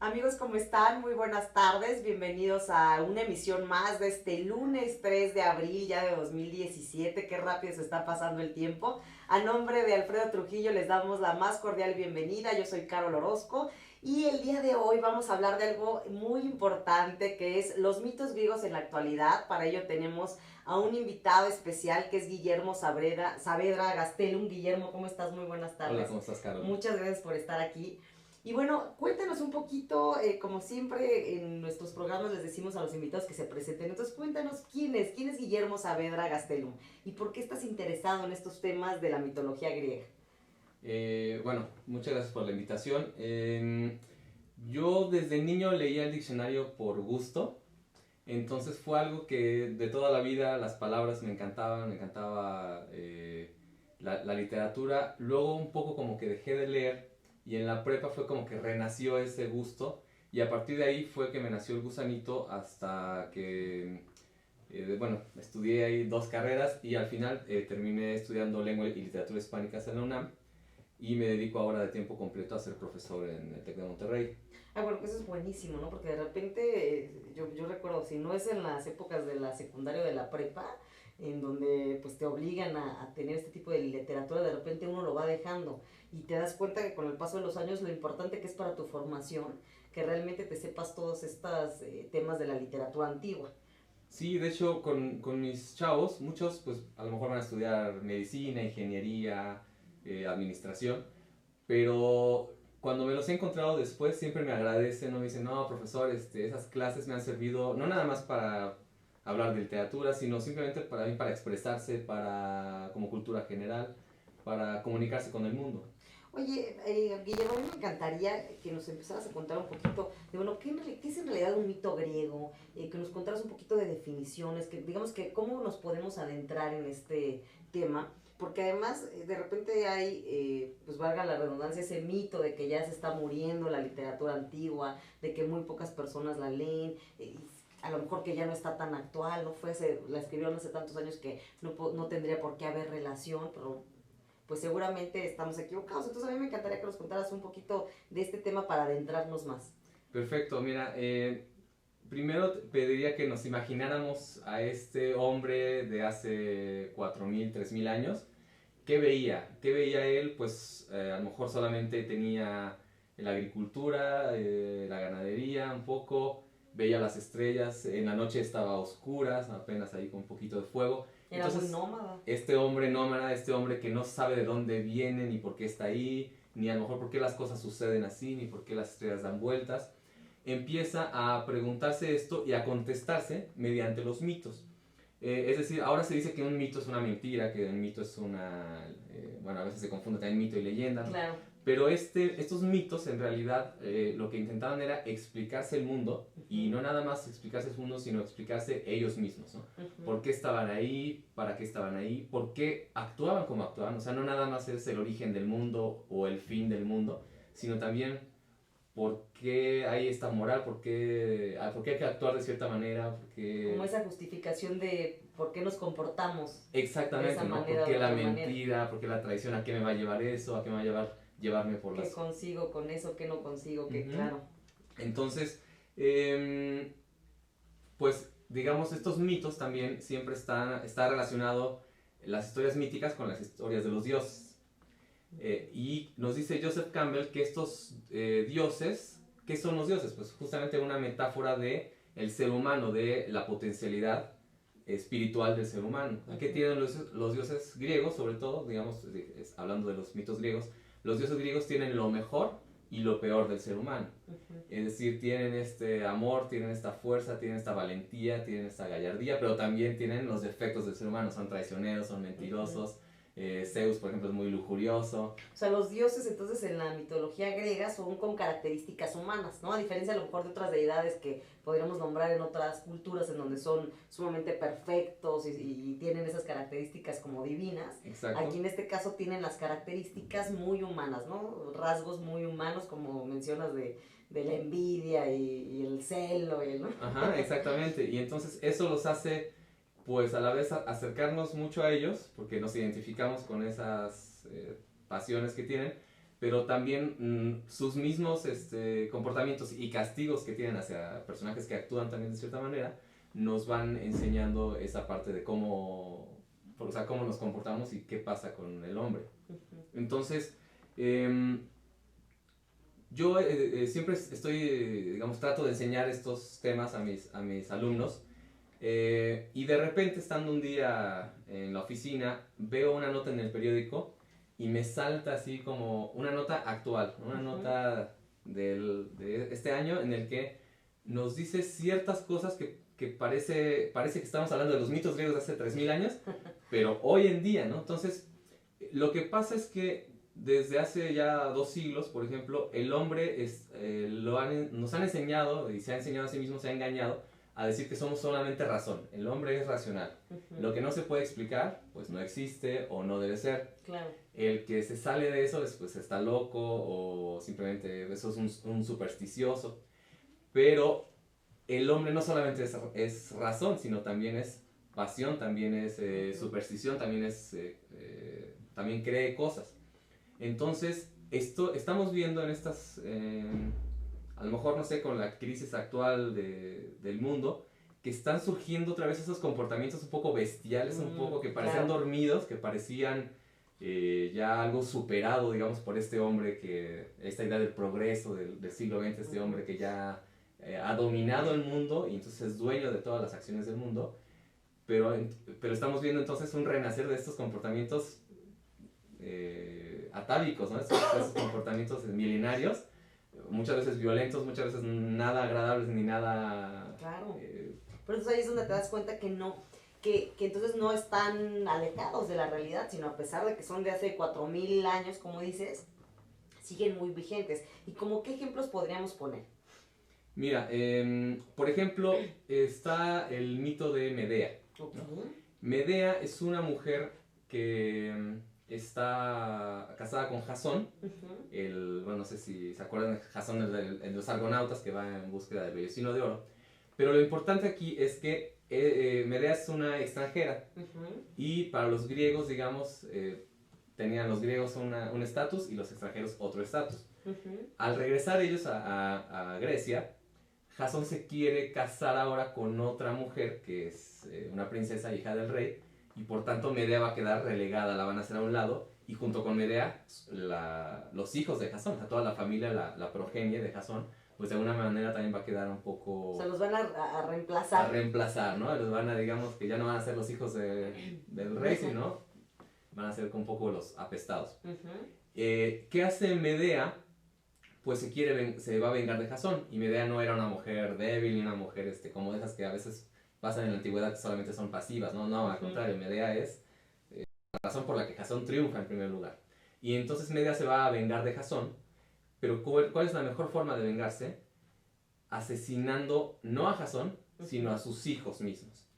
Amigos, ¿cómo están? Muy buenas tardes. Bienvenidos a una emisión más de este lunes 3 de abril ya de 2017. Qué rápido se está pasando el tiempo. A nombre de Alfredo Trujillo les damos la más cordial bienvenida. Yo soy Carol Orozco y el día de hoy vamos a hablar de algo muy importante que es los mitos griegos en la actualidad. Para ello tenemos a un invitado especial que es Guillermo Saavedra Gastelum. Guillermo, ¿cómo estás? Muy buenas Hola, tardes. ¿cómo estás, Carol? Muchas gracias por estar aquí. Y bueno, cuéntanos un poquito, como siempre en nuestros programas les decimos a los invitados que se presenten, entonces cuéntanos quién es Guillermo Saavedra Gastelum y por qué estás interesado en estos temas de la mitología griega. Bueno, muchas gracias por la invitación. Yo desde niño leía el diccionario por gusto, entonces fue algo que de toda la vida las palabras me encantaban, me encantaba la literatura. Luego un poco como que dejé de leer y en la prepa fue como que renació ese gusto y a partir de ahí fue que me nació el gusanito hasta que bueno, estudié ahí dos carreras y al final terminé estudiando lengua y literatura hispánicas en la UNAM y me dedico ahora de tiempo completo a ser profesor en el TEC de Monterrey. Ah, bueno, pues eso es buenísimo, ¿no? Porque de repente, yo recuerdo, si no es en las épocas de la secundaria o de la prepa, en donde pues te obligan a tener este tipo de literatura, de repente uno lo va dejando y te das cuenta que con el paso de los años lo importante que es para tu formación, que realmente te sepas todos estos temas de la literatura antigua. Sí, de hecho con mis chavos, muchos pues a lo mejor van a estudiar medicina, ingeniería, administración, pero cuando me los he encontrado después siempre me agradecen, ¿no? Me dicen, no, profesor, esas clases me han servido no nada más para hablar de literatura, sino simplemente para mí, para expresarse, para como cultura general, para comunicarse con el mundo. Oye, Guillermo, a mí me encantaría que nos empezaras a contar un poquito de, bueno, ¿qué es en realidad un mito griego? Que nos contaras un poquito de definiciones, que digamos que cómo nos podemos adentrar en este tema, porque además de repente hay, pues valga la redundancia, ese mito de que ya se está muriendo la literatura antigua, de que muy pocas personas la leen, a lo mejor que ya no está tan actual, no fuese, la escribieron hace tantos años que no tendría por qué haber relación, pero pues seguramente estamos equivocados. Entonces a mí me encantaría que nos contaras un poquito de este tema para adentrarnos más. Perfecto, mira, primero pediría que nos imagináramos a este hombre de hace 4000, 3000 años. ¿Qué veía? ¿Qué veía él? Pues a lo mejor solamente tenía la agricultura, la ganadería un poco, veía las estrellas, en la noche estaba a oscuras, apenas ahí con un poquito de fuego. Era muy Entonces, nómada. este hombre nómada, este hombre que no sabe de dónde viene, ni por qué está ahí, ni a lo mejor por qué las cosas suceden así, ni por qué las estrellas dan vueltas, empieza a preguntarse esto y a contestarse mediante los mitos. Es decir, ahora se dice que un mito es una mentira, que un mito es una... bueno, a veces se confunde también mito y leyenda, ¿no? Claro. Pero estos mitos en realidad lo que intentaban era explicarse el mundo y no nada más explicarse el mundo, sino explicarse ellos mismos, ¿no? ¿Por qué estaban ahí? ¿Para qué estaban ahí? ¿Por qué actuaban como actuaban? O sea, no nada más es el origen del mundo o el fin del mundo, sino también por qué hay esta moral, por qué hay que actuar de cierta manera, por Como qué... esa justificación de por qué nos comportamos de esa Exactamente, ¿no? ¿Por manera o qué de la otra manera. mentira? ¿Por qué la traición? ¿A qué me va a llevar eso? ¿A qué me va a llevarme por ¿Qué las... consigo con eso? ¿Qué no consigo? ¿Qué Ujú. claro? Entonces, pues digamos, estos mitos también siempre está relacionado las historias míticas con las historias de los dioses. Y nos dice Joseph Campbell que estos dioses, ¿qué son los dioses? Pues justamente una metáfora de el ser humano, de la potencialidad espiritual del ser humano. ¿Qué tienen los dioses griegos, sobre todo, digamos, hablando de los mitos griegos? Los dioses griegos tienen lo mejor y lo peor del ser humano. Es decir, tienen este amor, tienen esta fuerza, tienen esta valentía, tienen esta gallardía, pero también tienen los defectos del ser humano. Son traicioneros, son mentirosos. Zeus, por ejemplo, es muy lujurioso. O sea, los dioses entonces en la mitología griega son con características humanas, ¿no? A diferencia a lo mejor de otras deidades que podríamos nombrar en otras culturas en donde son sumamente perfectos y tienen esas características como divinas. Exacto. Aquí en este caso tienen las características muy humanas, ¿no? Rasgos muy humanos como mencionas de la envidia y el celo, ¿no? Ajá, exactamente. Y entonces eso los hace, pues a la vez acercarnos mucho a ellos, porque nos identificamos con esas pasiones que tienen, pero también sus mismos comportamientos y castigos que tienen hacia personajes que actúan también de cierta manera, nos van enseñando esa parte de cómo, o sea, cómo nos comportamos y qué pasa con el hombre. Entonces, yo siempre estoy, digamos, trato de enseñar estos temas a mis alumnos, y de repente, estando un día en la oficina, veo una nota en el periódico y me salta así como una nota actual, una nota de este año en el que nos dice ciertas cosas que parece que estamos hablando de los mitos griegos de hace 3000 años, pero hoy en día, ¿no? Entonces, lo que pasa es que desde hace ya 2 siglos, por ejemplo, el hombre nos han enseñado, y se ha enseñado a sí mismo, se ha engañado, a decir que somos solamente razón. El hombre es racional. Lo que no se puede explicar, pues no existe o no debe ser. Claro. El que se sale de eso, pues está loco o simplemente eso es un supersticioso. Pero el hombre no solamente es razón, sino también es pasión, también es superstición, también cree cosas. Entonces, estamos viendo en estas, a lo mejor, no sé, con la crisis actual del mundo, que están surgiendo otra vez esos comportamientos un poco bestiales, un poco que parecían dormidos, que parecían ya algo superado, digamos, por este hombre, esta idea del progreso del siglo XX, este hombre que ya ha dominado el mundo y entonces es dueño de todas las acciones del mundo, pero estamos viendo entonces un renacer de estos comportamientos atávicos, ¿no? Esos comportamientos milenarios, muchas veces violentos, muchas veces nada agradables ni nada... Claro. Pero entonces ahí es donde te das cuenta que no, que entonces no están alejados de la realidad, sino a pesar de que son de hace 4000 años, como dices, siguen muy vigentes. ¿Y como qué ejemplos podríamos poner? Mira, por ejemplo, está el mito de Medea, ¿no? Medea es una mujer que está casada con Jasón, bueno, no sé si se acuerdan de Jasón, el de los argonautas que va en búsqueda del vellocino de oro, pero lo importante aquí es que Medea es una extranjera, y para los griegos, digamos, tenían los griegos un estatus y los extranjeros otro estatus. Al regresar ellos a Grecia, Jasón se quiere casar ahora con otra mujer que es una princesa hija del rey, y por tanto Medea va a quedar relegada, la van a hacer a un lado, y junto con Medea los hijos de Jasón, o sea, toda la familia, la progenie de Jasón, pues de alguna manera también va a quedar un poco... O sea, los van a reemplazar. A reemplazar, ¿no? Los van a, digamos, que ya no van a ser los hijos del rey, sino van a ser un poco los apestados. ¿Qué hace Medea? Pues se va a vengar de Jasón, y Medea no era una mujer débil, ni una mujer como esas que a veces pasan en la antigüedad, que solamente son pasivas, no, al contrario, Medea es la razón por la que Jasón triunfa en primer lugar. Y entonces Medea se va a vengar de Jasón, pero ¿cuál es la mejor forma de vengarse? Asesinando no a Jasón, sino a sus hijos mismos.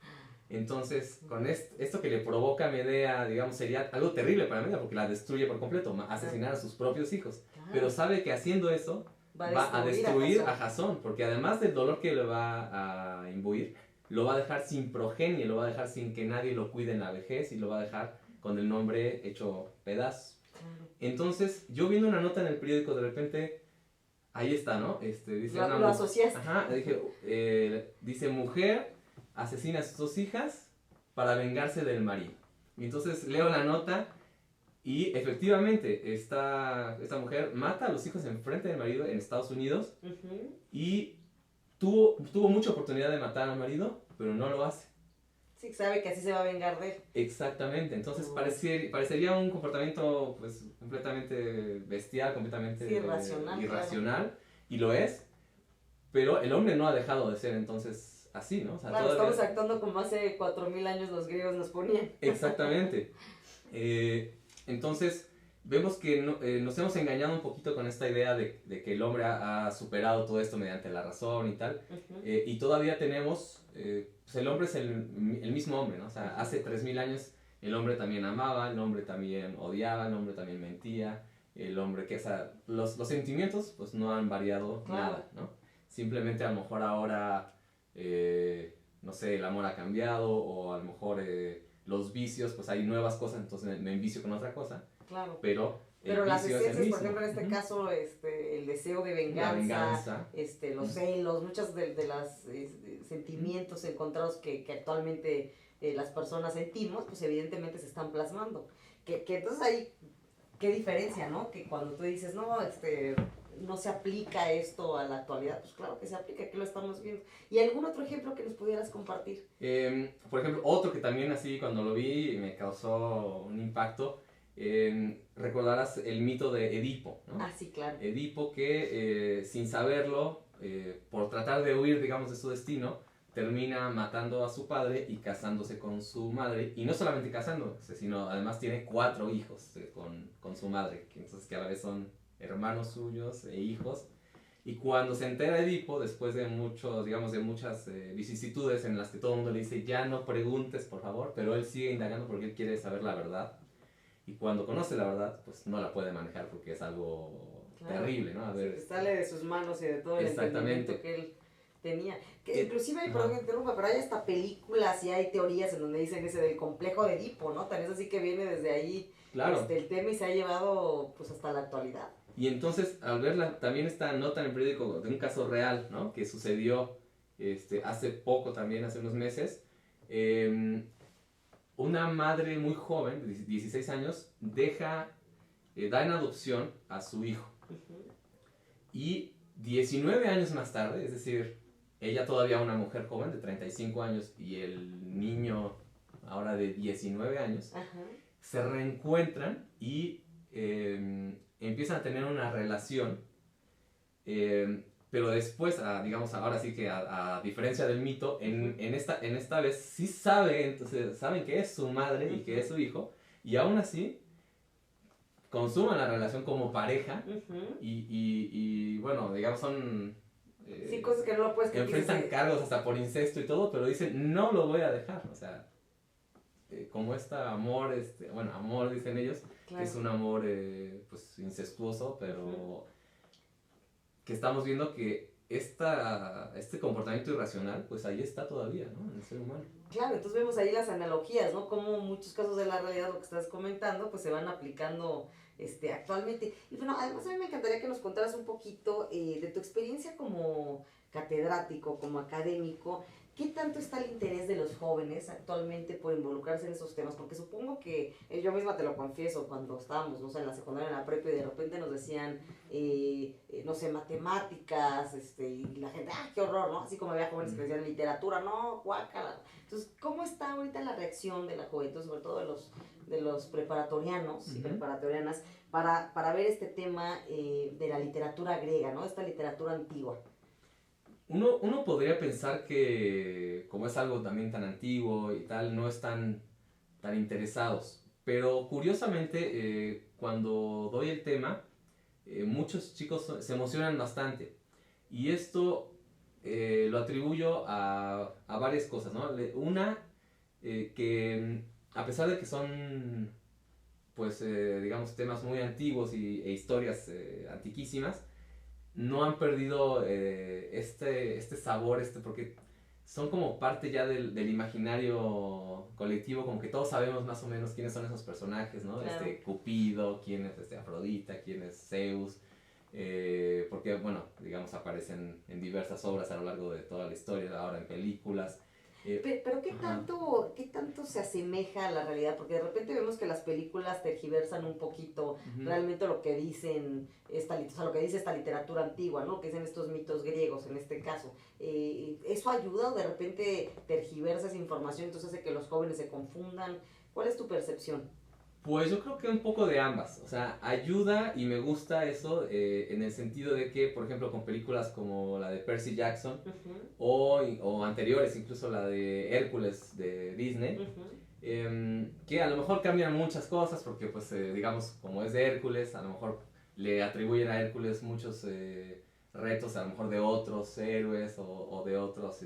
Entonces, con esto que le provoca a Medea, digamos, sería algo terrible para Medea, porque la destruye por completo, asesinar a sus propios hijos. Pero sabe que haciendo eso va a destruir a Jasón, porque además del dolor que le va a imbuir, lo va a dejar sin progenie, lo va a dejar sin que nadie lo cuide en la vejez, y lo va a dejar con el nombre hecho pedazos. Entonces, yo viendo una nota en el periódico, de repente, ahí está, ¿no? Dice lo asociaste. Ajá, dice, mujer asesina a sus 2 hijas para vengarse del marido. Y entonces leo la nota, y efectivamente esta mujer mata a los hijos enfrente del marido en Estados Unidos, y tuvo mucha oportunidad de matar al marido, pero no lo hace. Sí, sabe que así se va a vengar de él. Exactamente, entonces parecería un comportamiento pues completamente bestial, completamente irracional, claro. Y lo es, pero el hombre no ha dejado de ser entonces así, ¿no? O sea, claro, estamos actuando como hace 4000 años los griegos nos ponían. Exactamente. Entonces, vemos que nos hemos engañado un poquito con esta idea de que el hombre ha superado todo esto mediante la razón y tal, y todavía tenemos, pues el hombre es el mismo hombre, ¿no? O sea, hace 3000 años el hombre también amaba, el hombre también odiaba, el hombre también mentía, el hombre o sea, los sentimientos pues no han variado nada, ¿no? Simplemente a lo mejor ahora, no sé, el amor ha cambiado, o a lo mejor los vicios, pues hay nuevas cosas, entonces me envicio con otra cosa. Claro. Pero Pero las vicio es el esencias, por mismo. ejemplo, en este Ujú. caso, el deseo de La venganza, venganza. los celos, muchos de los sentimientos encontrados que actualmente las personas sentimos, pues evidentemente se están plasmando. Que entonces ahí, qué diferencia, ¿no? Que cuando tú dices, no, no se aplica esto a la actualidad, pues claro que se aplica, aquí lo estamos viendo. ¿Y algún otro ejemplo que nos pudieras compartir? Por ejemplo, otro que también así cuando lo vi me causó un impacto, recordarás el mito de Edipo, ¿no? Ah, sí, claro. Edipo que sin saberlo, por tratar de huir, digamos, de su destino, termina matando a su padre y casándose con su madre, y no solamente casándose, sino además tiene 4 hijos con su madre, entonces que a la vez son hermanos suyos e hijos. Y cuando se entera Edipo, después de muchos, digamos, de muchas vicisitudes en las que todo el mundo le dice, ya no preguntes, por favor, pero él sigue indagando porque él quiere saber la verdad. Y cuando conoce la verdad, pues no la puede manejar porque es algo Claro. terrible, ¿no? A ver, Sí, sale de sus manos y de todo el entendimiento que él tenía. Que inclusive, perdón que interrumpa, pero hay hasta películas y hay teorías en donde dicen ese del complejo de Edipo, ¿no? También es así que viene desde ahí claro. El tema y se ha llevado pues hasta la actualidad. Y entonces, al verla, también esta nota en el periódico de un caso real, ¿no? Que sucedió hace poco también, hace unos meses. Una madre muy joven, de 16 años, da en adopción a su hijo. Y 19 años más tarde, es decir, ella todavía una mujer joven de 35 años y el niño ahora de 19 años, se reencuentran y empiezan a tener una relación, pero después, digamos, ahora sí que a diferencia del mito, en esta vez sí entonces saben que es su madre y que es su hijo, y aún así consuman la relación como pareja y bueno, digamos, son... sí, cosas que no lo puedes creer. Enfrentan cargos hasta por incesto y todo, pero dicen, no lo voy a dejar, o sea... como amor, bueno, amor dicen ellos, claro. Que es un amor pues incestuoso, pero que estamos viendo que este comportamiento irracional, pues ahí está todavía, ¿no? En el ser humano. Claro, entonces vemos ahí las analogías, ¿no? Como muchos casos de la realidad, lo que estás comentando, pues se van aplicando actualmente. Y bueno, además a mí me encantaría que nos contaras un poquito de tu experiencia como catedrático, como académico. ¿Qué tanto está el interés de los jóvenes actualmente por involucrarse en esos temas? Porque supongo que, yo misma te lo confieso, cuando estábamos, no sé, en la secundaria, en la prepa, y de repente nos decían, no sé, matemáticas, y la gente, ¡ah, qué horror!, ¿no? Así como había jóvenes que decían literatura, no, guácala. Entonces, ¿cómo está ahorita la reacción de la juventud, sobre todo de los preparatorianos y preparatorianas, para ver este tema de la literatura griega, ¿no? Esta literatura antigua. Uno podría pensar que, como es algo también tan antiguo y tal, no están tan interesados. Pero curiosamente, cuando doy el tema, muchos chicos se emocionan bastante. Y esto lo atribuyo a varias cosas, ¿no? Una, que a pesar de que son, pues, digamos, temas muy antiguos e historias antiquísimas, no han perdido este sabor, porque son como parte ya del imaginario colectivo, como que todos sabemos más o menos quiénes son esos personajes, ¿no? Claro. Cupido, quién es Afrodita, quién es Zeus, porque, bueno, digamos, aparecen en diversas obras a lo largo de toda la historia, ahora en películas. Pero ¿qué tanto se asemeja a la realidad? Porque de repente vemos que las películas tergiversan un poquito realmente lo que dicen lo que dice esta literatura antigua, ¿no? Que dicen estos mitos griegos en este caso. ¿Eso ayuda o de repente tergiversa esa información, entonces hace que los jóvenes se confundan? ¿Cuál es tu percepción? Pues yo creo que un poco de ambas, o sea, ayuda y me gusta eso en el sentido de que, por ejemplo, con películas como la de Percy Jackson o anteriores, incluso la de Hércules de Disney, que a lo mejor cambian muchas cosas porque, pues, digamos, como es de Hércules, a lo mejor le atribuyen a Hércules muchos retos, a lo mejor de otros héroes o de otros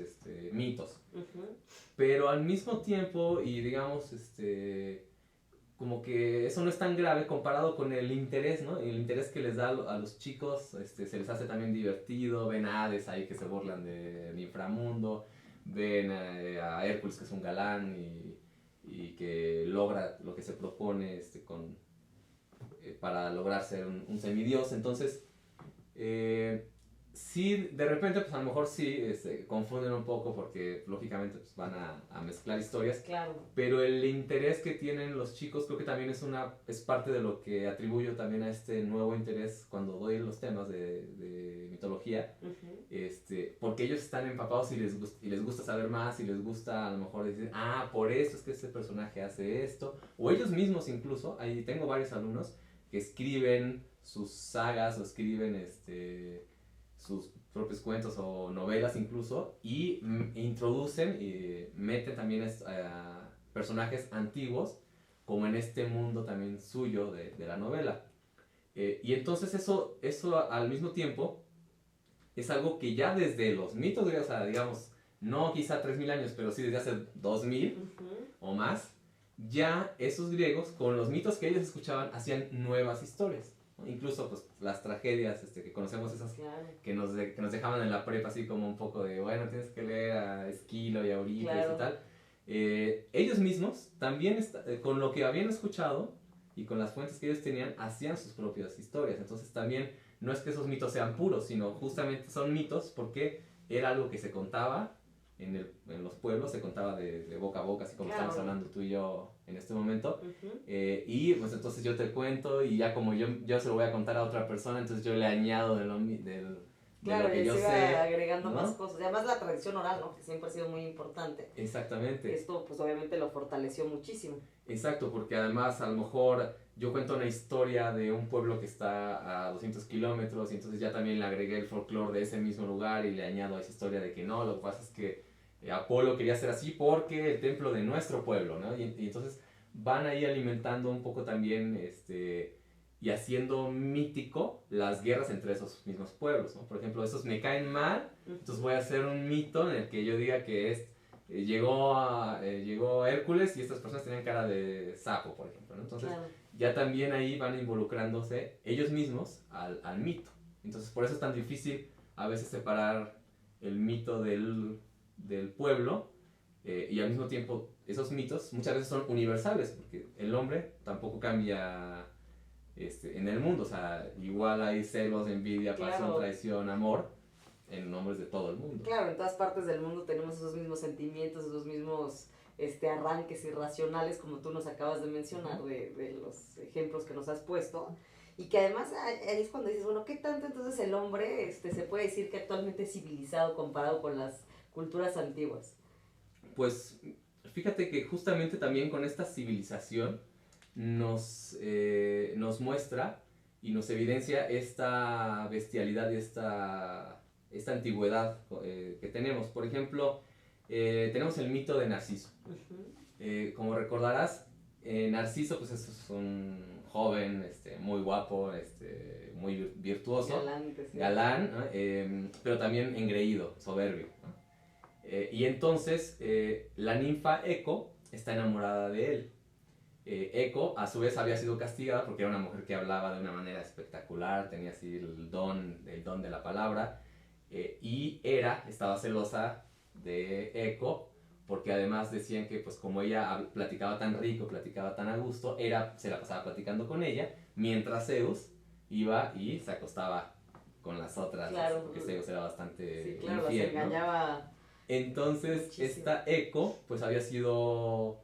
mitos. Pero al mismo tiempo, y digamos, como que eso no es tan grave comparado con el interés, ¿no? El interés que les da a los chicos, se les hace también divertido, ven a Hades ahí que se burlan del inframundo, ven a Hércules que es un galán y que logra lo que se propone con para lograr ser un semidios. Entonces, sí, de repente, pues a lo mejor sí confunden un poco porque lógicamente pues, van a mezclar historias. Claro. Pero el interés que tienen los chicos creo que también es parte de lo que atribuyo también a este nuevo interés cuando doy los temas de mitología. Porque ellos están empapados y les gusta saber más y les gusta a lo mejor decir, por eso es que ese personaje hace esto. O ellos mismos incluso, ahí tengo varios alumnos que escriben sus sagas o escriben sus propios cuentos o novelas incluso y introducen y meten también personajes antiguos como en este mundo también suyo de la novela. Y entonces eso al mismo tiempo es algo que ya desde los mitos griegos, o sea, digamos, no quizá 3000 años, pero sí desde hace 2000 o más, ya esos griegos con los mitos que ellos escuchaban hacían nuevas historias. Incluso pues las tragedias que conocemos, esas claro. que nos dejaban en la prepa así como un poco de, bueno, tienes que leer a Esquilo y a Euripides claro. y tal. Ellos mismos también con lo que habían escuchado y con las fuentes que ellos tenían, hacían sus propias historias. Entonces también no es que esos mitos sean puros, sino justamente son mitos porque era algo que se contaba en los pueblos, se contaba de boca a boca, así como claro. estamos hablando tú y yo en este momento. Y pues entonces yo te cuento y ya como yo se lo voy a contar a otra persona, entonces yo le añado de lo que yo sé, agregando ¿no? más cosas. Y además la tradición oral, ¿no? Que siempre ha sido muy importante. Exactamente. Esto pues obviamente lo fortaleció muchísimo. Exacto, porque además a lo mejor yo cuento una historia de un pueblo que está a 200 kilómetros y entonces ya también le agregué el folclore de ese mismo lugar y le añado a esa historia de que no, lo que pasa es que Apolo quería ser así porque el templo de nuestro pueblo, ¿no? Y entonces van ahí alimentando un poco también y haciendo mítico las guerras entre esos mismos pueblos, ¿no? Por ejemplo, esos me caen mal, entonces voy a hacer un mito en el que yo diga que llegó Hércules y estas personas tenían cara de sapo, por ejemplo, ¿no? Entonces claro. Ya también ahí van involucrándose ellos mismos al mito. Entonces por eso es tan difícil a veces separar el mito del pueblo y al mismo tiempo esos mitos muchas veces son universales porque el hombre tampoco cambia en el mundo, o sea, igual hay celos, envidia, claro. pasión, traición, amor en hombres de todo el mundo. Claro, en todas partes del mundo tenemos esos mismos sentimientos, esos mismos arranques irracionales, como tú nos acabas de mencionar, de los ejemplos que nos has puesto. Y que además ahí es cuando dices, bueno, ¿qué tanto entonces el hombre se puede decir que actualmente es civilizado comparado con las culturas antiguas? Pues fíjate que justamente también con esta civilización nos muestra y nos evidencia esta bestialidad y esta antigüedad que tenemos. Por ejemplo, tenemos el mito de Narciso. Como recordarás, Narciso pues es un joven muy guapo, muy virtuoso, galán, ¿no? Pero también engreído, soberbio, ¿no? Y entonces la ninfa Eco está enamorada de él. Eco a su vez había sido castigada porque era una mujer que hablaba de una manera espectacular, tenía así el don de la palabra, y Hera estaba celosa de Eco porque además decían que pues como ella platicaba tan rico, platicaba tan a gusto, Hera se la pasaba platicando con ella, mientras Zeus iba y se acostaba con las otras, claro, porque Zeus era bastante sí, claro, infiel, las engañaba, ¿no? Entonces muchísimo. Esta Eco pues había sido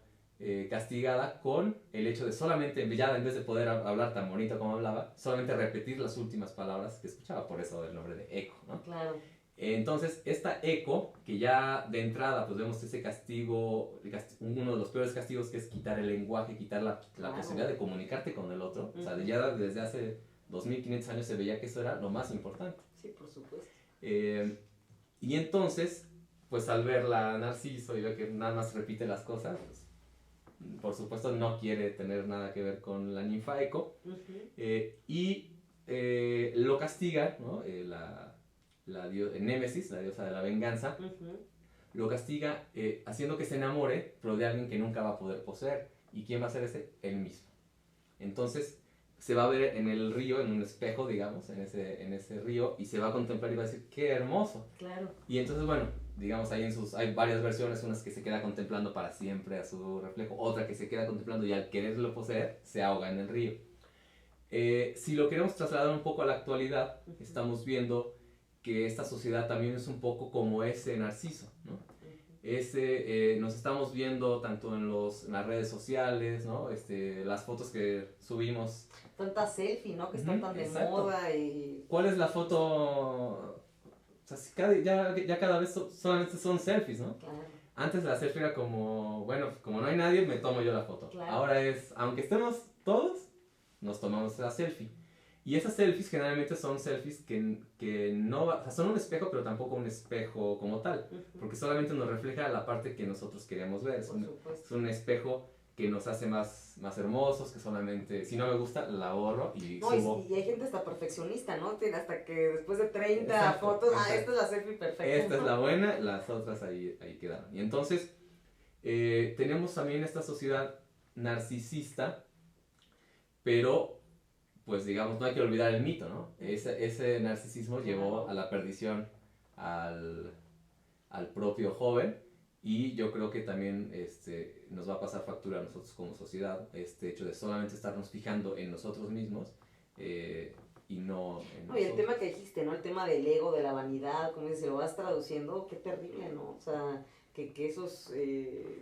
castigada con el hecho de solamente, ya en vez de poder hablar tan bonito como hablaba, solamente repetir las últimas palabras que escuchaba, por eso el nombre de Eco, ¿no? Claro. Entonces esta Eco, que ya de entrada pues vemos ese castigo, uno de los peores castigos, que es quitar el lenguaje, quitar la posibilidad de comunicarte con el otro, o sea, ya desde hace 2500 años se veía que eso era lo más importante. Sí, por supuesto. Y entonces, pues al verla Narciso y ver que nada más repite las cosas, pues, por supuesto no quiere tener nada que ver con la ninfa Eco, y lo castiga, ¿no? Némesis, la diosa de la venganza, lo castiga haciendo que se enamore, pero de alguien que nunca va a poder poseer. ¿Y quién va a ser ese? Él mismo. Entonces se va a ver en el río, en un espejo, digamos, en ese río, y se va a contemplar y va a decir, ¡qué hermoso! Claro. Y entonces, bueno, digamos, hay varias versiones, unas que se queda contemplando para siempre a su reflejo, otra que se queda contemplando y al quererlo poseer, se ahoga en el río. Si lo queremos trasladar un poco a la actualidad, estamos viendo que esta sociedad también es un poco como ese Narciso, ¿no? Nos estamos viendo tanto en las redes sociales, ¿no? Las fotos que subimos. Tanta selfie, ¿no? Que están tan de Exacto. moda y... ¿Cuál es la foto? O sea, ya cada vez solamente son selfies, ¿no? Claro. Antes la selfie era como, bueno, como no hay nadie, me tomo yo la foto. Claro. Ahora es, aunque estemos todos, nos tomamos la selfie. Y esas selfies generalmente son selfies que no, o sea, son un espejo, pero tampoco un espejo como tal. Porque solamente nos refleja la parte que nosotros queremos ver. Es un espejo que nos hace más hermosos, que solamente, si no me gusta, la borro y subo. Y hay gente hasta perfeccionista, ¿no? Hasta que después de 30 Exacto, fotos, esta es la selfie perfecta. Esta es la buena, las otras ahí quedaron. Y entonces, tenemos también esta sociedad narcisista, pero pues digamos, no hay que olvidar el mito, ¿no? Ese narcisismo llevó a la perdición al propio joven, y yo creo que también nos va a pasar factura a nosotros como sociedad, este hecho de solamente estarnos fijando en nosotros mismos y no en No, y el tema que dijiste, ¿no? El tema del ego, de la vanidad, como dices, si lo vas traduciendo, qué terrible, ¿no? O sea, que esos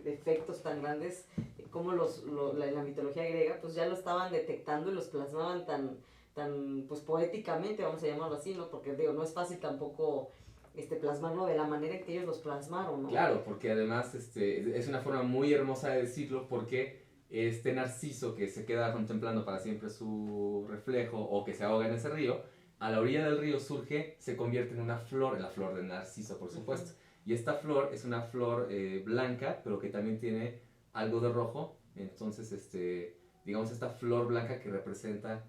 defectos tan grandes como la mitología griega, pues ya lo estaban detectando y los plasmaban tan pues poéticamente, vamos a llamarlo así, ¿no? Porque digo, no es fácil tampoco plasmarlo de la manera en que ellos los plasmaron, ¿no? Claro, porque además es una forma muy hermosa de decirlo, porque este Narciso que se queda contemplando para siempre su reflejo o que se ahoga en ese río, a la orilla del río se convierte en una flor, la flor de Narciso, por supuesto. Y esta flor es una flor blanca, pero que también tiene algo de rojo. Entonces, digamos, esta flor blanca que representa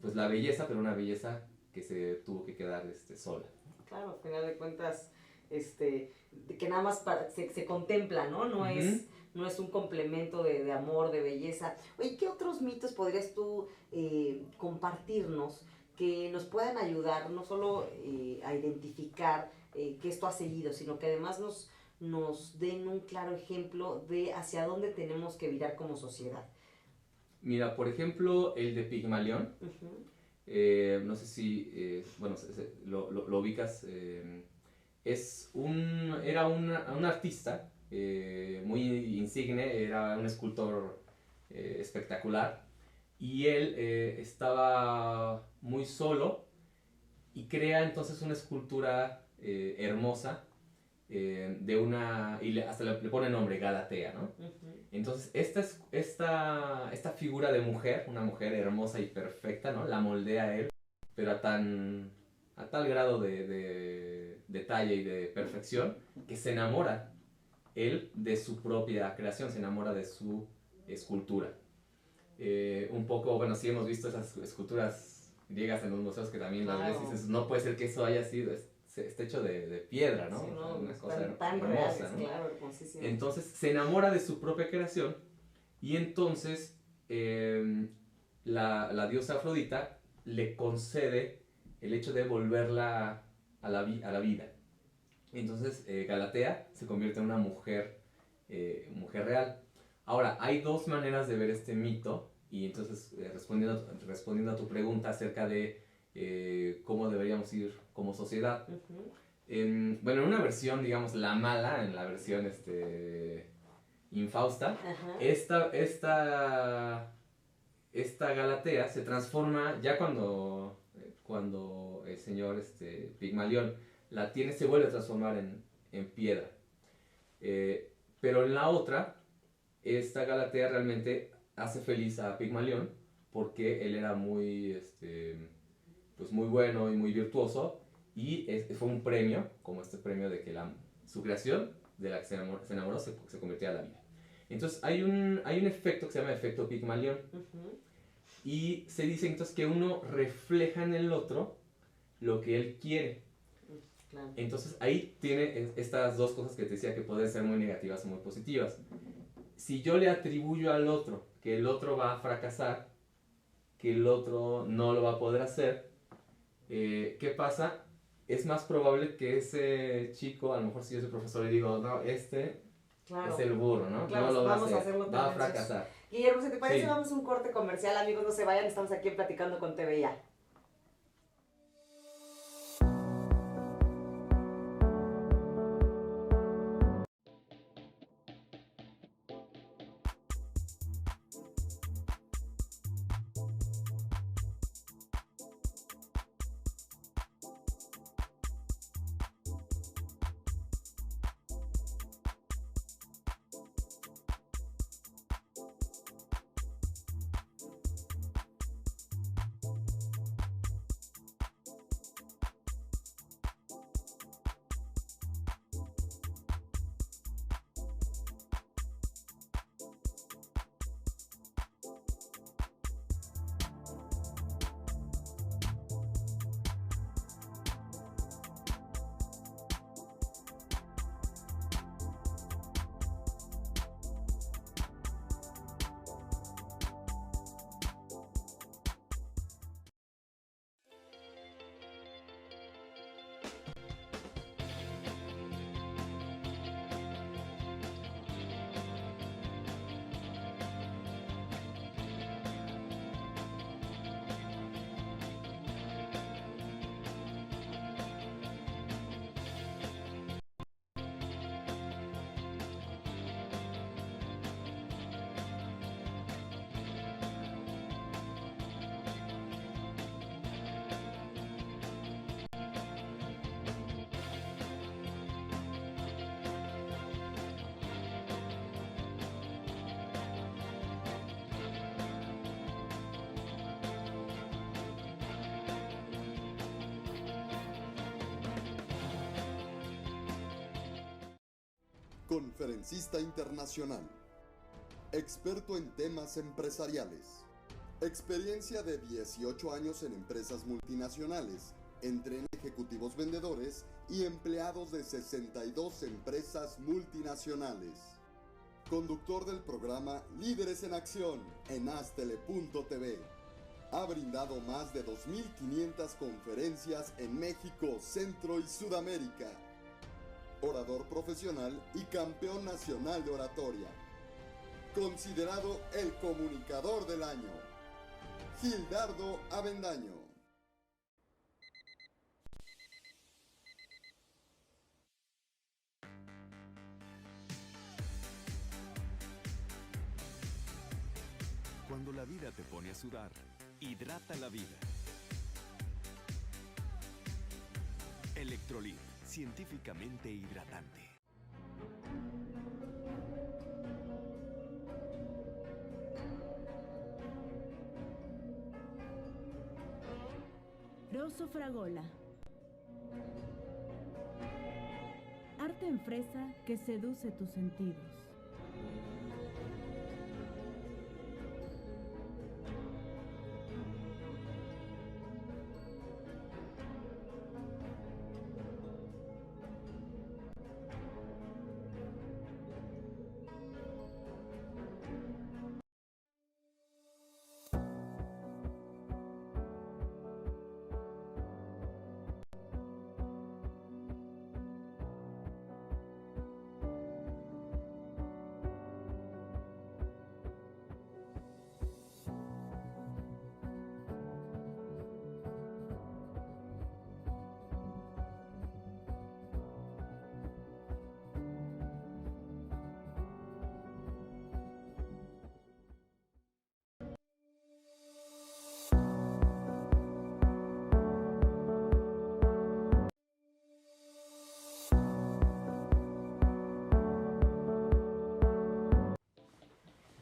pues la belleza, pero una belleza que se tuvo que quedar sola. Claro, al final de cuentas, que nada más se contempla, ¿no? No es un complemento de amor, de belleza. Oye, ¿qué otros mitos podrías tú compartirnos que nos puedan ayudar no solo a identificar que esto ha seguido, sino que además nos den un claro ejemplo de hacia dónde tenemos que virar como sociedad? Mira, por ejemplo, el de Pigmalión. No sé si, bueno, lo ubicas. Era un artista muy insigne, era un escultor espectacular, y él estaba muy solo y crea entonces una escultura hermosa y hasta le pone nombre, Galatea, ¿no? Entonces esta figura de mujer, una mujer hermosa y perfecta, ¿no? La moldea él, pero a tal grado de detalle y de perfección, que se enamora él de su propia creación, se enamora de su escultura. Un poco, bueno, sí hemos visto esas esculturas griegas en los museos, que también las ves y dices, no puede ser que eso haya sido, está hecho de piedra, ¿no? Sí, no, una cosa tan hermosa, reales, ¿no? claro, hermosísimo. Entonces se enamora de su propia creación, y entonces la diosa Afrodita le concede el hecho de volverla a la vida. Entonces Galatea se convierte en una mujer real. Ahora, hay dos maneras de ver este mito, y entonces respondiendo a tu pregunta acerca de cómo deberíamos ir como sociedad. Bueno, en una versión, digamos, la mala, en la versión infausta, esta Galatea se transforma ya cuando el señor Pigmalión se vuelve a transformar en piedra. Pero en la otra, esta Galatea realmente hace feliz a Pigmalión, porque él era pues muy bueno y muy virtuoso, y fue un premio, como este premio de que su creación, de la que se enamoró, se convirtió a la vida. Entonces hay un efecto que se llama efecto Pigmalión, y se dice entonces que uno refleja en el otro lo que él quiere. Claro. Entonces ahí tiene estas dos cosas que te decía, que pueden ser muy negativas o muy positivas. Si yo le atribuyo al otro que el otro va a fracasar, que el otro no lo va a poder hacer, ¿qué pasa? Es más probable que ese chico, a lo mejor si yo soy profesor y digo, no, claro, es el burro, ¿no? Claro, no lo vamos a hacerlo va a fracasar. Guillermo, ¿se te parece? Sí. Vamos a un corte comercial, amigos, no se vayan, estamos aquí en Platicando con TV Ya. Conferencista internacional, experto en temas empresariales, experiencia de 18 años en empresas multinacionales, entrena ejecutivos vendedores y empleados de 62 empresas multinacionales. Conductor del programa Líderes en Acción en Astele.tv. Ha brindado más de 2.500 conferencias en México, Centro y Sudamérica. Orador profesional y campeón nacional de oratoria. Considerado el comunicador del año. Gildardo Avendaño. Cuando la vida te pone a sudar, hidrata la vida. Electrolit, científicamente hidratante. Rosso Fragola. Arte en fresa que seduce tus sentidos.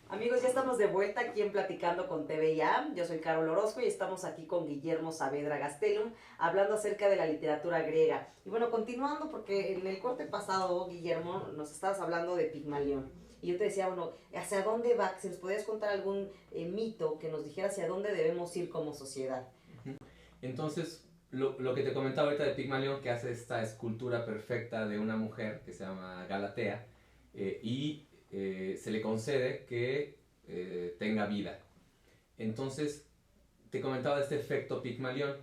Amigos, ya estamos de vuelta aquí en Platicando con TV Ya. Yo soy Carol Orozco y estamos aquí con Guillermo Saavedra Gastelum hablando acerca de la literatura griega. Y bueno, continuando, porque en el corte pasado, Guillermo, nos estabas hablando de Pigmalión. Y yo te decía, bueno, ¿hacia dónde va? Si nos podías contar algún mito que nos dijera hacia dónde debemos ir como sociedad. Entonces, lo que te comentaba ahorita de Pigmalión, que hace esta escultura perfecta de una mujer que se llama Galatea, y se le concede que tenga vida. Entonces, te comentaba de este efecto Pigmalión,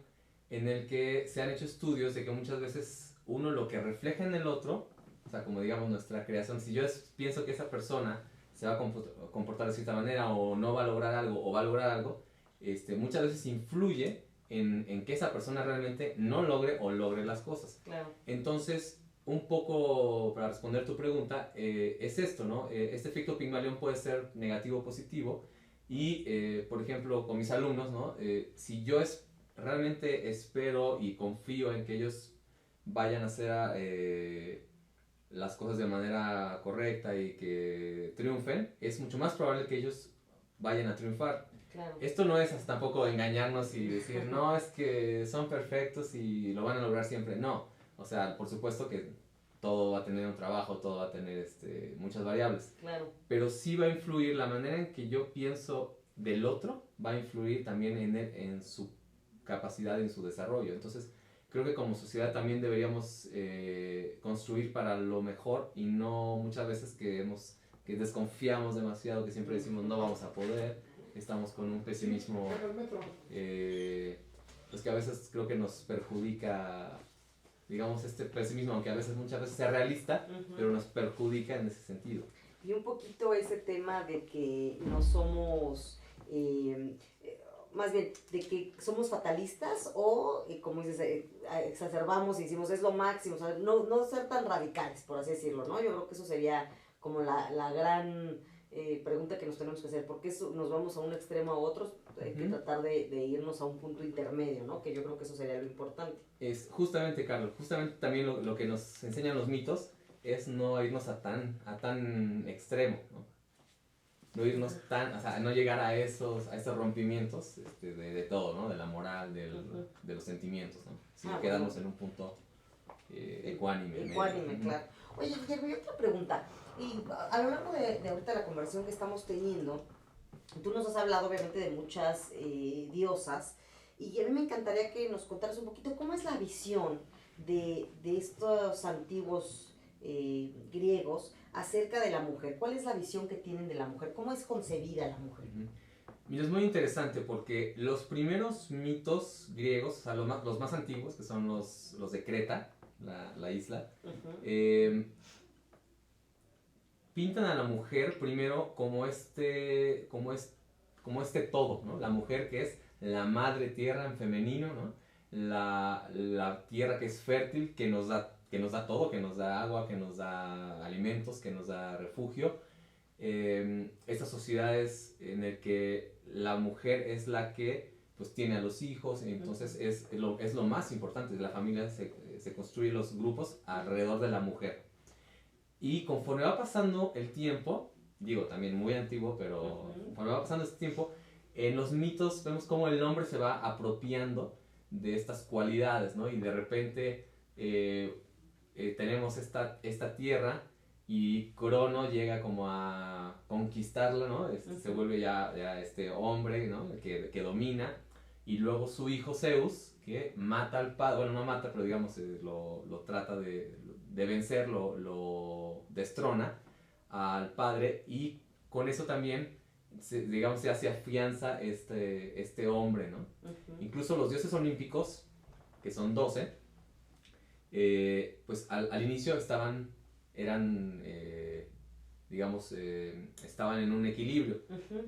en el que se han hecho estudios de que muchas veces uno lo que refleja en el otro, o sea, como digamos nuestra creación, si yo pienso que esa persona se va a comportar de cierta manera o no va a lograr algo o va a lograr algo, muchas veces influye en que esa persona realmente no logre o logre las cosas. Claro. Entonces, un poco para responder tu pregunta, es esto, ¿no? Este efecto Pigmalión puede ser negativo o positivo y, por ejemplo, con mis alumnos, ¿no? Si yo realmente espero y confío en que ellos vayan a hacer las cosas de manera correcta y que triunfen, es mucho más probable que ellos vayan a triunfar. Claro. Esto no es tampoco engañarnos y decir, no, es que son perfectos y lo van a lograr siempre. No, o sea, por supuesto que todo va a tener un trabajo, todo va a tener muchas variables. Claro. Pero sí va a influir la manera en que yo pienso del otro, va a influir también en su capacidad, en su desarrollo. Entonces, creo que como sociedad también deberíamos construir para lo mejor y no muchas veces que desconfiamos demasiado, que siempre decimos no vamos a poder, estamos con un pesimismo pues que a veces creo que nos perjudica, digamos, este pesimismo, aunque a veces muchas veces sea realista, pero nos perjudica en ese sentido. Y un poquito ese tema de que no somos, más bien, de que somos fatalistas o, como dices, exacerbamos y decimos es lo máximo, o sea, no ser tan radicales, por así decirlo, ¿no? Yo creo que eso sería como la gran pregunta que nos tenemos que hacer, ¿por qué nos vamos a un extremo a otro? Hay que tratar de irnos a un punto intermedio, ¿no? Que yo creo que eso sería lo importante. Es justamente, Carlos, justamente también lo que nos enseñan los mitos es no irnos a tan extremo, ¿no? No irnos o sea, no llegar a esos rompimientos de todo, ¿no? De la moral, de los sentimientos, ¿no? Sino quedarnos en un punto ecuánime. Ecuánime, claro. Oye, Guillermo, y otra pregunta. Y a lo largo de ahorita la conversación que estamos teniendo, tú nos has hablado obviamente de muchas diosas, y a mí me encantaría que nos contaras un poquito cómo es la visión de estos antiguos griegos acerca de la mujer. ¿Cuál es la visión que tienen de la mujer? ¿Cómo es concebida la mujer? Mira, es muy interesante porque los primeros mitos griegos, o sea, los más antiguos, que son los de Creta, la isla, pintan a la mujer primero como este todo, ¿no? La mujer que es la madre tierra en femenino, ¿no? La tierra que es fértil, que nos da todo, que nos da agua, que nos da alimentos, que nos da refugio. Estas sociedades en las que la mujer es la que pues tiene a los hijos, entonces es lo más importante. La familia se construye los grupos alrededor de la mujer. Y conforme va pasando el tiempo, digo también muy antiguo, pero conforme va pasando este tiempo, en los mitos vemos cómo el hombre se va apropiando de estas cualidades, ¿no? Y de repente tenemos esta tierra y Crono llega como a conquistarla, ¿no? Se vuelve ya este hombre, ¿no? Que domina, y luego su hijo Zeus, que mata al padre, bueno, no mata, pero digamos lo trata de vencer, lo destrona al padre, y con eso también digamos se hace afianza este hombre, ¿no? Incluso los dioses olímpicos, que son 12, pues al inicio estaban en un equilibrio,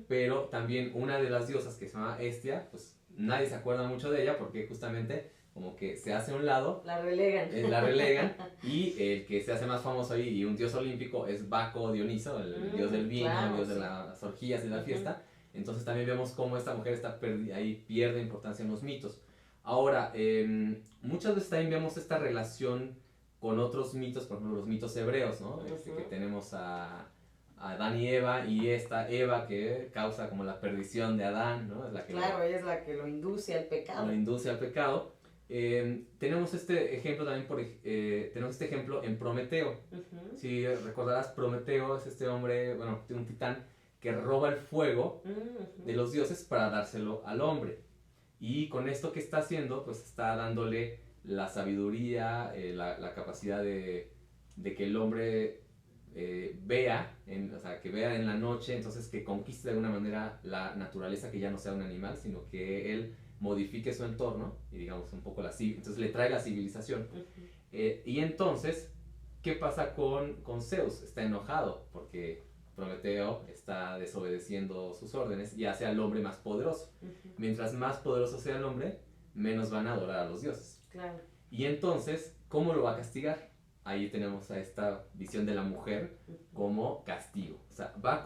pero también una de las diosas, que se llama Hestia, pues nadie se acuerda mucho de ella porque justamente como que se hace a un lado, la relegan y el que se hace más famoso ahí y un dios olímpico es Baco Dioniso, el dios del vino, claro, el dios de las orgías y la fiesta. Entonces también vemos cómo esta mujer ahí pierde importancia en los mitos. Ahora, muchas veces también vemos esta relación con otros mitos, por ejemplo los mitos hebreos, ¿no? Que tenemos a Adán y Eva, y esta Eva que causa como la perdición de Adán, ¿no? Ella es la que lo induce al pecado. Tenemos este ejemplo también, tenemos este ejemplo en Prometeo. Si recordarás, Prometeo es este hombre, bueno, un titán que roba el fuego de los dioses para dárselo al hombre. Y con esto que está haciendo, pues está dándole la sabiduría, la capacidad de que el hombre vea en la noche, entonces que conquiste de alguna manera la naturaleza, que ya no sea un animal, sino que él modifique su entorno y digamos un poco entonces le trae la civilización. Y entonces, ¿qué pasa con Zeus? Está enojado porque Prometeo está desobedeciendo sus órdenes y hace al hombre más poderoso. Mientras más poderoso sea el hombre, menos van a adorar a los dioses. Claro. Y entonces, ¿cómo lo va a castigar? Ahí tenemos a esta visión de la mujer como castigo. O sea, va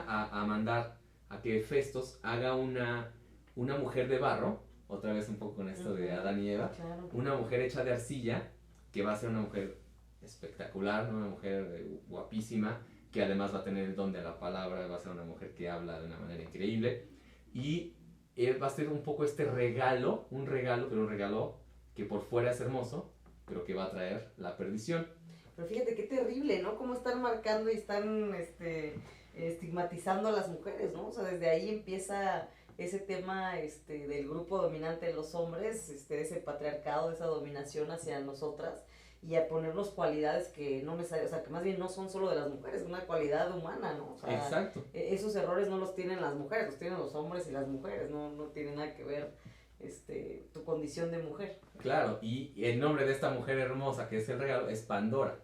a mandar a que Hefestos haga una mujer de barro, otra vez un poco con esto de Adán y Eva, Claro. una mujer hecha de arcilla, que va a ser una mujer espectacular, ¿no? Una mujer guapísima, que además va a tener el don de la palabra, va a ser una mujer que habla de una manera increíble, y va a ser un poco este regalo, pero un regalo que por fuera es hermoso, pero que va a traer la perdición. Pero fíjate qué terrible, ¿no? Cómo están marcando y están estigmatizando a las mujeres, ¿no? O sea, desde ahí empieza ese tema del grupo dominante de los hombres, ese patriarcado, esa dominación hacia nosotras, y a ponernos cualidades que no necesariamente, o sea, que más bien no son solo de las mujeres, es una cualidad humana, ¿no? O sea, Exacto. Esos errores no los tienen las mujeres, los tienen los hombres y las mujeres, no tiene nada que ver tu condición de mujer. Claro, y el nombre de esta mujer hermosa que es el regalo es Pandora.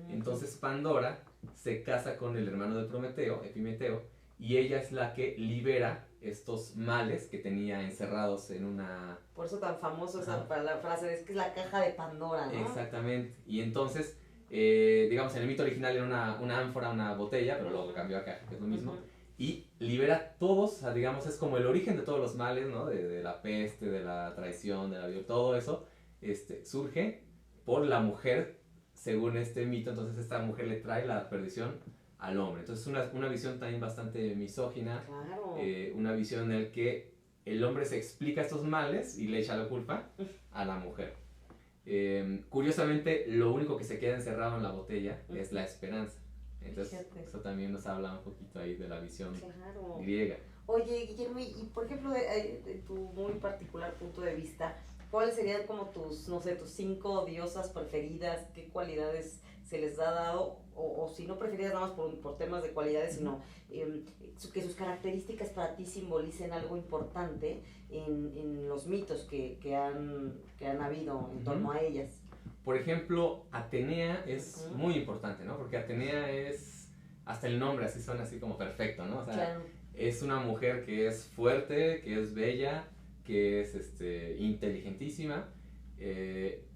Entonces Pandora se casa con el hermano de Prometeo, Epimeteo, y ella es la que libera estos males que tenía encerrados en una... Por eso tan famoso esa la frase, es que es la caja de Pandora, ¿no? Exactamente, y entonces, digamos, en el mito original era una ánfora, una botella, pero luego cambió a caja, que es lo mismo, y libera todos, o sea, digamos, es como el origen de todos los males, ¿no? De la peste, de la traición, de la violencia, todo eso, surge por la mujer, según este mito. Entonces esta mujer le trae la perdición al hombre. Entonces es una visión también bastante misógina, Claro. Una visión en la que el hombre se explica estos males y le echa la culpa a la mujer. Curiosamente, lo único que se queda encerrado en la botella es la esperanza. Entonces, Fíjate. eso también nos habla un poquito ahí de la visión Claro. griega. Oye, Guillermo, y por ejemplo, de tu muy particular punto de vista, ¿cuáles serían como tus, no sé, tus 5 diosas preferidas? ¿Qué cualidades se les ha dado? O si no preferidas nada más por temas de cualidades, sino que sus características para ti simbolicen algo importante en los mitos que han habido en torno a ellas. Por ejemplo, Atenea es muy importante, ¿no? Porque Atenea es, hasta el nombre así suena así como perfecto, ¿no? O sea, Claro. es una mujer que es fuerte, que es bella, que es inteligentísima, que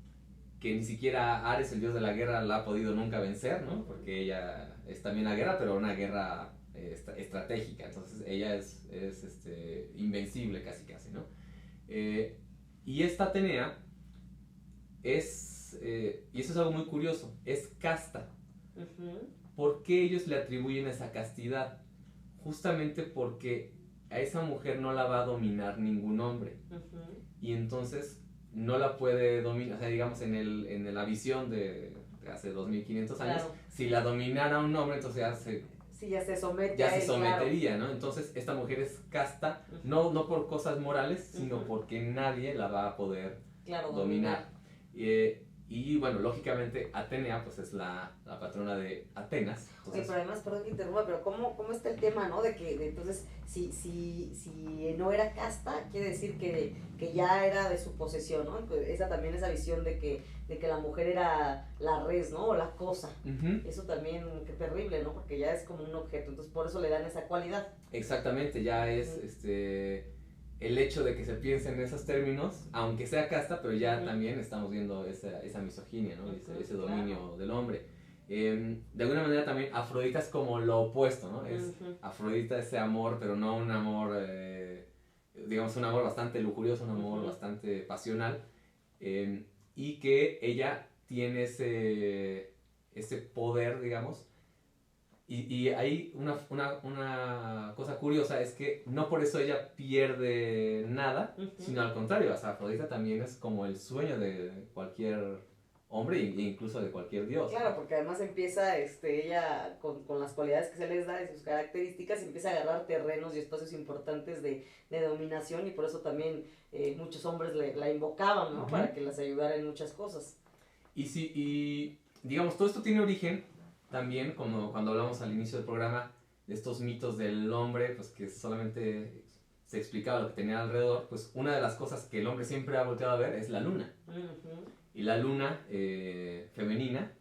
ni siquiera Ares, el dios de la guerra, la ha podido nunca vencer, ¿no? Porque ella es también la guerra, pero una guerra estratégica, entonces ella es invencible casi, ¿no? Y esta Atenea es, y eso es algo muy curioso, es casta. ¿Por qué ellos le atribuyen esa castidad? Justamente porque a esa mujer no la va a dominar ningún hombre. Y entonces no la puede dominar, o sea, digamos en la visión de hace 2500 años, Claro. si la dominara un hombre, entonces Ya se somete ya a se él, sometería, ¿no? Entonces esta mujer es casta, no por cosas morales, sino porque nadie la va a poder dominar. Y bueno, lógicamente Atenea pues es la patrona de Atenas. Oye, pero además, perdón que interrumpa, pero ¿cómo está el tema, no? De que entonces, si no era casta, quiere decir que ya era de su posesión, ¿no? Esa también, esa visión de que la mujer era la res, ¿no? O la cosa. Eso también, qué terrible, ¿no? Porque ya es como un objeto, entonces por eso le dan esa cualidad. Exactamente, ya es el hecho de que se piense en esos términos, aunque sea casta, pero ya también estamos viendo esa misoginia, ¿no? Ese dominio del hombre. De alguna manera también Afrodita es como lo opuesto, ¿no? Es Afrodita, ese amor, pero no un amor, digamos, un amor bastante lujurioso, un amor bastante pasional, y que ella tiene ese poder, digamos. Y hay una cosa curiosa, es que no por eso ella pierde nada, sino al contrario, o sea, Afrodita también es como el sueño de cualquier hombre e incluso de cualquier dios. Claro, porque además empieza ella con las cualidades que se les da y sus características, empieza a agarrar terrenos y espacios importantes de dominación, y por eso también muchos hombres la invocaban, ¿no? Para que las ayudara en muchas cosas. Y digamos, todo esto tiene origen también, como cuando hablamos al inicio del programa, de estos mitos del hombre, pues que solamente se explicaba lo que tenía alrededor. Pues una de las cosas que el hombre siempre ha volteado a ver es la luna. Y la luna femenina,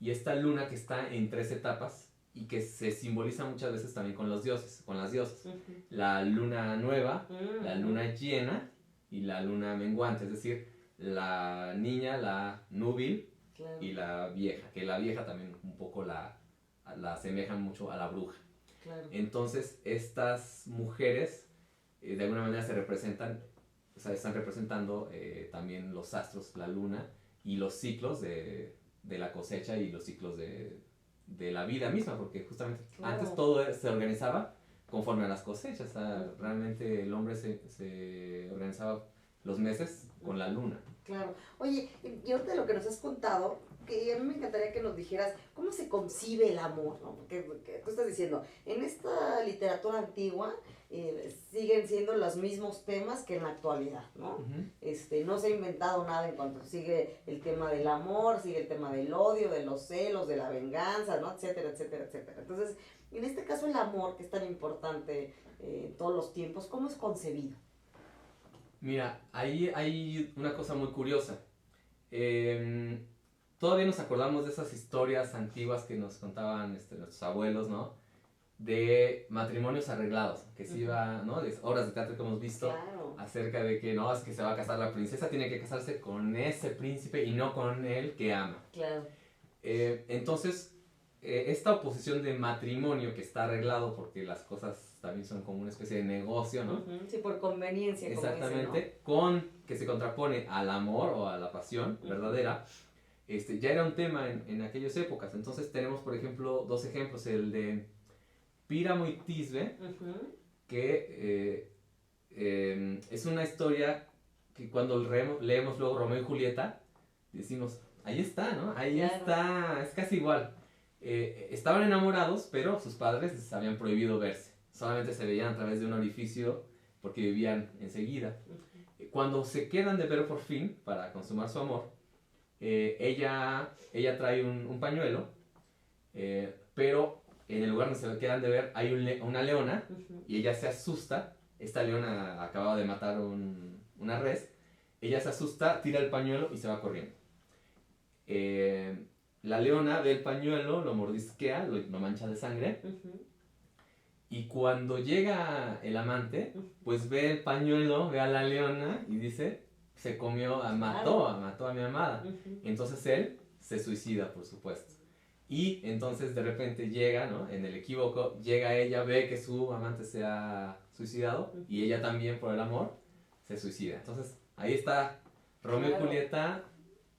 y esta luna que está en 3 etapas, y que se simboliza muchas veces también con los dioses, con las diosas. Ujú. La luna nueva, la Mm. luna llena y la luna menguante, es decir, la niña, la núbil Claro. y la vieja, que la vieja también un poco la asemejan mucho a la bruja. Claro. Entonces, estas mujeres de alguna manera se representan, o sea, están representando también los astros, la luna y los ciclos de la cosecha y los ciclos de la vida misma, porque justamente Claro. antes todo se organizaba conforme a las cosechas, o sea, realmente el hombre se organizaba los meses con la luna. Claro. Oye, y ahorita de lo que nos has contado, que a mí me encantaría que nos dijeras cómo se concibe el amor, ¿no? Porque tú estás diciendo, en esta literatura antigua siguen siendo los mismos temas que en la actualidad, ¿no? Ujú. No se ha inventado nada en cuanto sigue el tema del amor, sigue el tema del odio, de los celos, de la venganza, ¿no? Etcétera, etcétera, etcétera. Entonces, en este caso el amor, que es tan importante en todos los tiempos, ¿cómo es concebido? Mira, ahí hay una cosa muy curiosa. Todavía nos acordamos de esas historias antiguas que nos contaban nuestros abuelos, ¿no? De matrimonios arreglados, que se iba, ¿no? De obras de teatro que hemos visto Claro. acerca de que no, es que se va a casar la princesa, tiene que casarse con ese príncipe y no con el que ama. Claro. Entonces, esta oposición de matrimonio que está arreglado porque las cosas también son como una especie de negocio, ¿no? Ujú, sí, por conveniencia, Exactamente, como con que se contrapone al amor o a la pasión verdadera, ya era un tema en aquellas épocas. Entonces tenemos, por ejemplo, dos ejemplos, el de Píramo y Tisbe, dicen, ¿no? Ujú. que es una historia que cuando leemos luego Romeo y Julieta, decimos, ahí está, ¿no? Ahí Claro. está, es casi igual. Estaban enamorados, pero sus padres les habían prohibido verse. Solamente se veían a través de un orificio porque vivían enseguida. Cuando se quedan de ver por fin, para consumar su amor, ella trae un pañuelo, pero en el lugar donde se quedan de ver hay una leona Ujú. y ella se asusta. Esta leona acababa de matar una res. Ella se asusta, tira el pañuelo y se va corriendo. La leona ve el pañuelo, lo mordisquea, lo mancha de sangre. Ujú. Y cuando llega el amante, pues ve el pañuelo, ve a la leona y dice, se comió, mató a mi amada. Ujú. Entonces él se suicida, por supuesto. Y entonces de repente llega, ¿no? En el equívoco, llega ella, ve que su amante se ha suicidado y ella también, por el amor, se suicida. Entonces ahí está Romeo Claro. y Julieta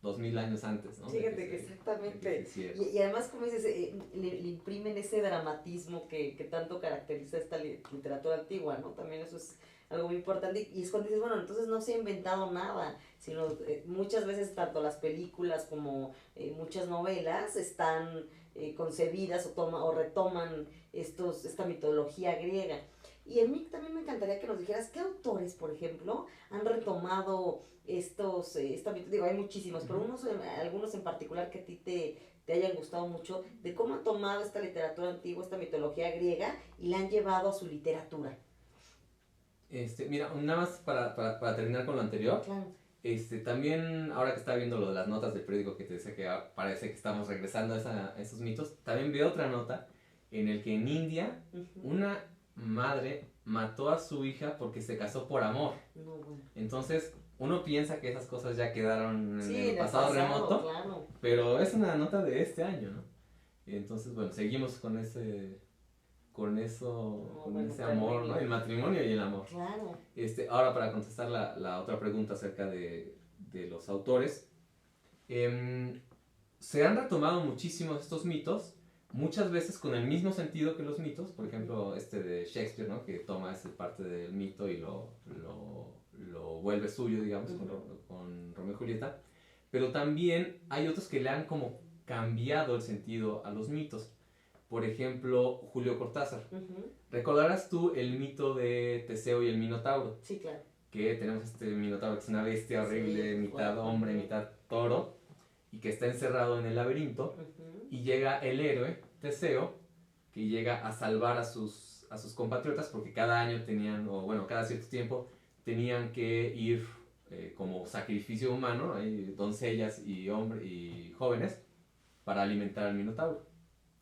2000 años antes, ¿no? Fíjate De que se- exactamente. de que se hiciera. Y además, como dices, le imprimen ese dramatismo que tanto caracteriza esta literatura antigua, ¿no? También eso es algo muy importante. Y es cuando dices, bueno, entonces no se ha inventado nada, sino muchas veces tanto las películas como muchas novelas están concebidas o retoman esta mitología griega. Y a mí también me encantaría que nos dijeras qué autores, por ejemplo, han retomado digo, hay muchísimos, pero algunos en particular que a ti te hayan gustado mucho, de cómo han tomado esta literatura antigua, esta mitología griega, y la han llevado a su literatura. Mira, nada más para terminar con lo anterior. Claro. También, ahora que estaba viendo lo de las notas del periódico que te decía que parece que estamos regresando a esos mitos, también veo otra nota en el que en India Ujú. una madre mató a su hija porque se casó por amor. No, bueno. Entonces, uno piensa que esas cosas ya quedaron en Sí, el en pasado remoto, claro. pero es una nota de este año, ¿no? Y entonces, bueno, seguimos con ese Bueno, amor, ¿no? terrible. El matrimonio y el amor. Claro. Ahora para contestar la otra pregunta acerca de los autores, se han retomado muchísimos estos mitos, muchas veces con el mismo sentido que los mitos, por ejemplo de Shakespeare, ¿no? Que toma esa parte del mito y lo vuelve suyo, digamos, con Romeo y Julieta, pero también hay otros que le han como cambiado el sentido a los mitos. Por ejemplo, Julio Cortázar. Ujú. ¿Recordarás tú el mito de Teseo y el Minotauro? Sí, claro. Que tenemos este Minotauro que es una bestia horrible, Sí, mitad bueno. hombre, mitad toro, y que está encerrado en el laberinto, Ujú. y llega el héroe, Teseo, que llega a salvar a sus compatriotas porque cada año cada cierto tiempo tenían que ir como sacrificio humano, doncellas y jóvenes, para alimentar al Minotauro.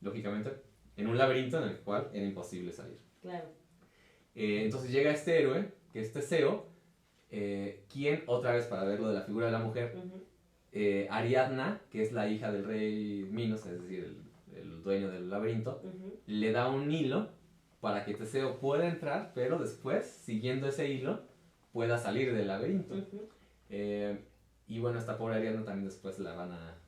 Lógicamente, en un laberinto en el cual era imposible salir. Claro. Entonces llega este héroe, que es Teseo, quien, otra vez para ver lo de la figura de la mujer, Ariadna, que es la hija del rey Minos, es decir, el dueño del laberinto, le da un hilo para que Teseo pueda entrar, pero después, siguiendo ese hilo, pueda salir del laberinto. Y bueno, esta pobre Ariadna también después la van a...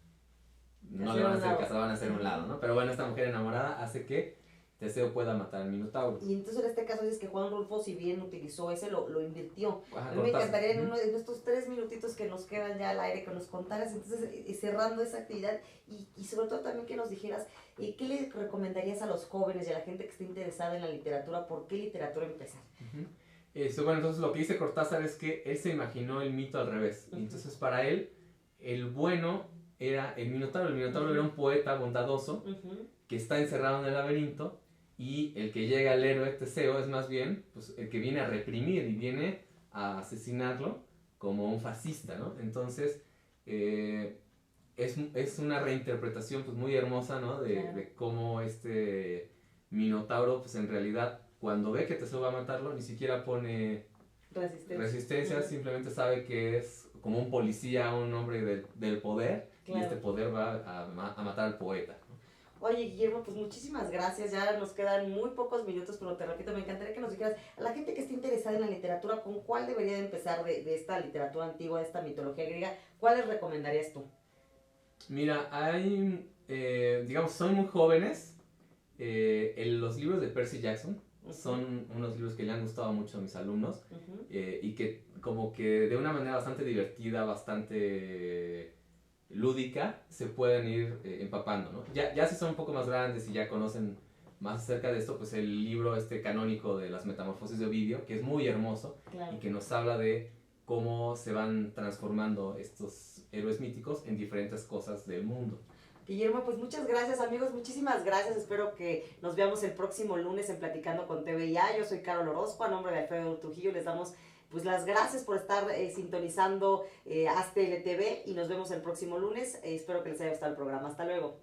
No le van a hacer caso, la van a hacer un lado, ¿no? Pero bueno, esta mujer enamorada hace que Teseo pueda matar al Minotauro. Y entonces en este caso dices que Juan Rulfo, si bien utilizó ese, lo invirtió. Ajá, A mí me encantaría en uno de estos 3 minutitos que nos quedan ya al aire que nos contaras, entonces cerrando esa actividad y sobre todo también que nos dijeras qué le recomendarías a los jóvenes y a la gente que esté interesada en la literatura, por qué literatura empezar. Bueno, entonces lo que dice Cortázar es que él se imaginó el mito al revés. Entonces para él, el bueno era el Minotauro. El Minotauro era un poeta bondadoso que está encerrado en el laberinto, y el que llega al héroe Teseo es más bien pues, el que viene a reprimir y viene a asesinarlo como un fascista, ¿no? Entonces es una reinterpretación pues, muy hermosa, ¿no? De cómo este Minotauro pues en realidad cuando ve que Teseo va a matarlo ni siquiera pone resistencia, simplemente sabe que es como un policía, un hombre del poder, y este poder va a matar al poeta. Oye, Guillermo, pues muchísimas gracias. Ya nos quedan muy pocos minutos, pero te repito, me encantaría que nos dijeras a la gente que esté interesada en la literatura, ¿con cuál debería de empezar de esta literatura antigua, de esta mitología griega? ¿Cuáles recomendarías tú? Mira, hay, digamos, son muy jóvenes. Los libros de Percy Jackson son unos libros que le han gustado mucho a mis alumnos, y que como que de una manera bastante divertida, bastante lúdica, se pueden ir empapando, ¿no? Ya si son un poco más grandes y ya conocen más acerca de esto, pues el libro canónico de las Metamorfosis de Ovidio, que es muy hermoso, y que nos habla de cómo se van transformando estos héroes míticos en diferentes cosas del mundo. Guillermo, pues muchas gracias, amigos, muchísimas gracias. Espero que nos veamos el próximo lunes en Platicando con TVIA. Yo soy Carol Orozco, a nombre de Alfredo Trujillo les damos pues las gracias por estar sintonizando Hazte LTV y nos vemos el próximo lunes. Espero que les haya gustado el programa. Hasta luego.